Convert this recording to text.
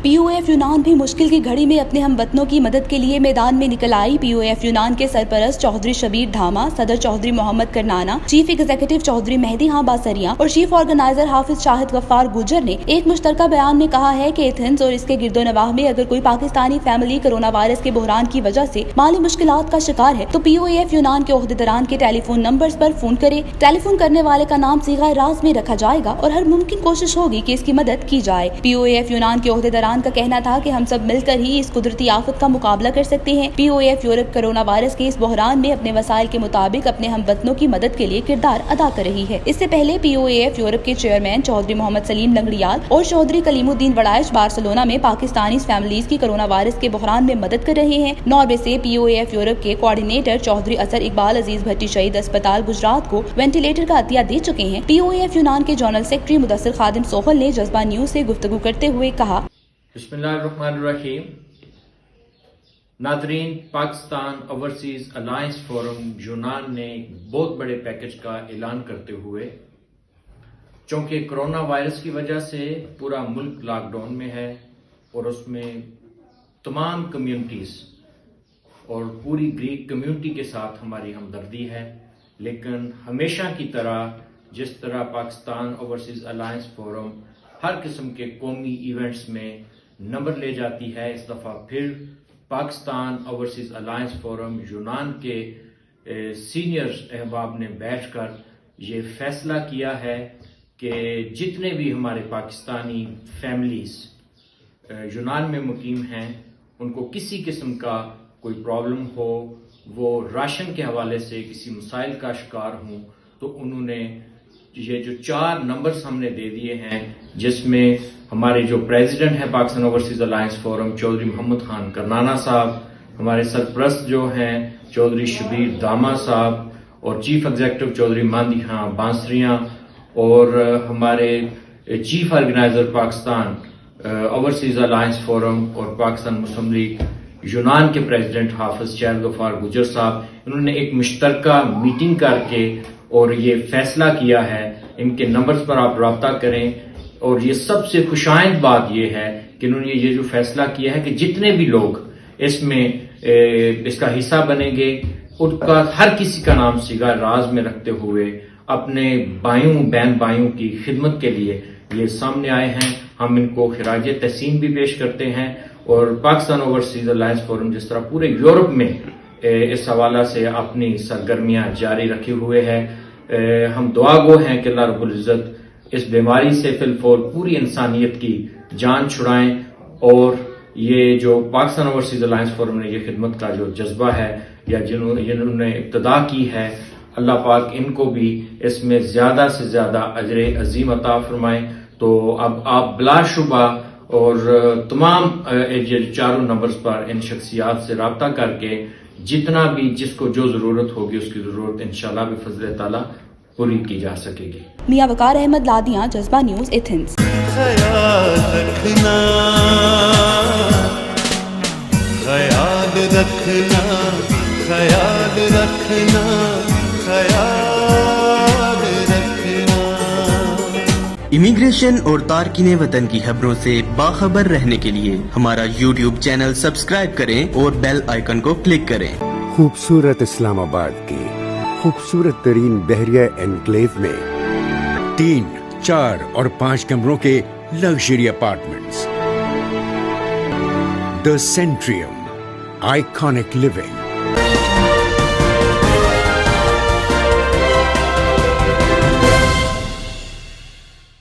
POF यूनान भी मुश्किल की घड़ी में अपने हमवतनों की मदद के लिए मैदान में निकल आई। POF यूनान के सरपरस्त चौधरी शबीर धामा, सदर चौधरी मोहम्मद करनाना, चीफ एग्जीक्यूटिव चौधरी मेहदी हां बासरिया और चीफ ऑर्गेनाइजर हाफिज शाहिद गफ्फार गुजर ने एक मुश्तरका बयान में कहा है कि एथेंस और इसके गिरदोनवाह में अगर कोई पाकिस्तानी फैमिली कोरोना वायरस के बहरान की वजह से माली मुश्किलात का शिकार है तो POF यूनान के ओहदेदारान के टेलीफोन नंबर्स पर फोन करे। टेलीफोन करने वाले का नाम सीगा राज में रखा जाएगा और हर मुमकिन कोशिश होगी कि इसकी मदद की जाए। POF यूनान के ओहदेदारान का कहना था कि हम सब मिलकर ही इस कुदरती आफत का मुकाबला कर सकते हैं। POF यूरोप कोरोना वायरस के इस बहरान में अपने वसाइल के मुताबिक अपने हमवतनों की मदद के लिए किरदार अदा कर रही है। इससे पहले POF यूरोप के चेयरमैन चौधरी मोहम्मद सलीम लंगड़ियाल और चौधरी कलीमुद्दीन वड़ाइश बार्सिलोना में पाकिस्तानी फैमिलीज की कोरोना वायरस के बहरान में मदद कर रहे हैं। नॉर्वे से POF यूरोप के कोऑर्डिनेटर चौधरी असर इकबाल अजीज भट्टी शहीद अस्पताल गुजरात को वेंटिलेटर का अतिया दे चुके हैं। POF यूनान के जनरल सेक्रेटरी मुदस्सिर खादिम सोहल ने जज्बा न्यूज से गुफ्तगू करते हुए कहा, बिस्मिल्लाहिर्रहमानिर्रहीम। नाज़रीन, पाकिस्तान ओवरसीज अलायंस फोरम यूनान ने बहुत बड़े पैकेज का ऐलान करते हुए, चूँकि कोरोना वायरस की वजह से पूरा मुल्क लॉकडाउन में है और उसमें तमाम कम्युनिटीज़ और पूरी ग्रीक कम्युनिटी के साथ हमारी हमदर्दी है, लेकिन हमेशा की तरह जिस तरह पाकिस्तान ओवरसीज अलायंस फोरम हर किस्म के कौमी इवेंट्स में नंबर ले जाती है, इस दफ़ा फिर पाकिस्तान ओवरसीज अलायंस फोरम यूनान के सीनियर अहबाब ने बैठकर ये फैसला किया है कि जितने भी हमारे पाकिस्तानी फैमिलीज़ यूनान में मुकीम हैं, उनको किसी किस्म का कोई प्रॉब्लम हो, वो राशन के हवाले से किसी मसाइल का शिकार हों, तो उन्होंने ये जो 4 नंबर्स हमने दे दिए हैं, जिसमें हमारे जो प्रेसिडेंट हैं Pakistan overseas alliance forum Chaudhry Mohammad Khan करनाना साहब, हमारे सरपरस्त जो हैं चौधरी शबीर दामा साहब और चीफ एग्जीक्यूटिव चौधरी मेहदी हां बासरिया और हमारे chief organiser Pakistan overseas alliance forum और पाकिस्तान मुस्लिम लीग यूनान के प्रेसिडेंट हाफिज शाहिद गफ्फार गुजर साहब, इन्होंने एक मुश्तरका मीटिंग करके और ये फैसला किया है। इनके नंबर्स पर आप रब्ता करें और ये सबसे खुशाइंद बात ये है कि इन्होंने ये जो फैसला किया है कि जितने भी लोग इसमें इसका हिस्सा बनेंगे, उनका हर किसी का नाम सीगा राज में रखते हुए अपने भाइयों बहन भाइयों की खिदमत के लिए ये सामने आए हैं। हम इनको खिराज तहसीन भी पेश करते हैं और पाकिस्तान ओवरसीज अलायंस फोरम जिस तरह पूरे यूरोप में इस हवाला से अपनी सरगर्मियां जारी रखे हुए है, हम दुआ गो हैं कि अल्लाह रब्बुल इज्जत इस बीमारी से फिलफौर पूरी इंसानियत की जान छुड़ाएं और ये जो पाकिस्तान ओवरसीज अलायंस फोरम ने ये खिदमत का जो जज्बा है या जिन्होंने इब्तदा की है, अल्लाह पाक इनको भी इसमें ज्यादा से ज्यादा अजर अजीम अता फरमाए। तो अब आप बिलाशुबा और तमाम ये 4 नंबर्स पर इन शख्सियात से रब्ता करके जितना भी जिसको जो जरूरत होगी उसकी जरूरत इंशाल्लाह भी फजल ताला पूरी की जा सकेगी। मियां वकार अहमद लादियां, जज्बा न्यूज, एथेंस। ख्याल रखना, ख्याल रखना, ख्याल रखना, ख्याल रखना। इमिग्रेशन और तारकीने वतन की खबरों से बाखबर रहने के लिए हमारा YouTube चैनल सब्सक्राइब करें और बेल आइकन को क्लिक करें। खूबसूरत इस्लामाबाद की खूबसूरत तरीन बहरिया एनक्लेव में 3, 4 और 5 कमरों के luxury apartments. The Centrium, iconic living.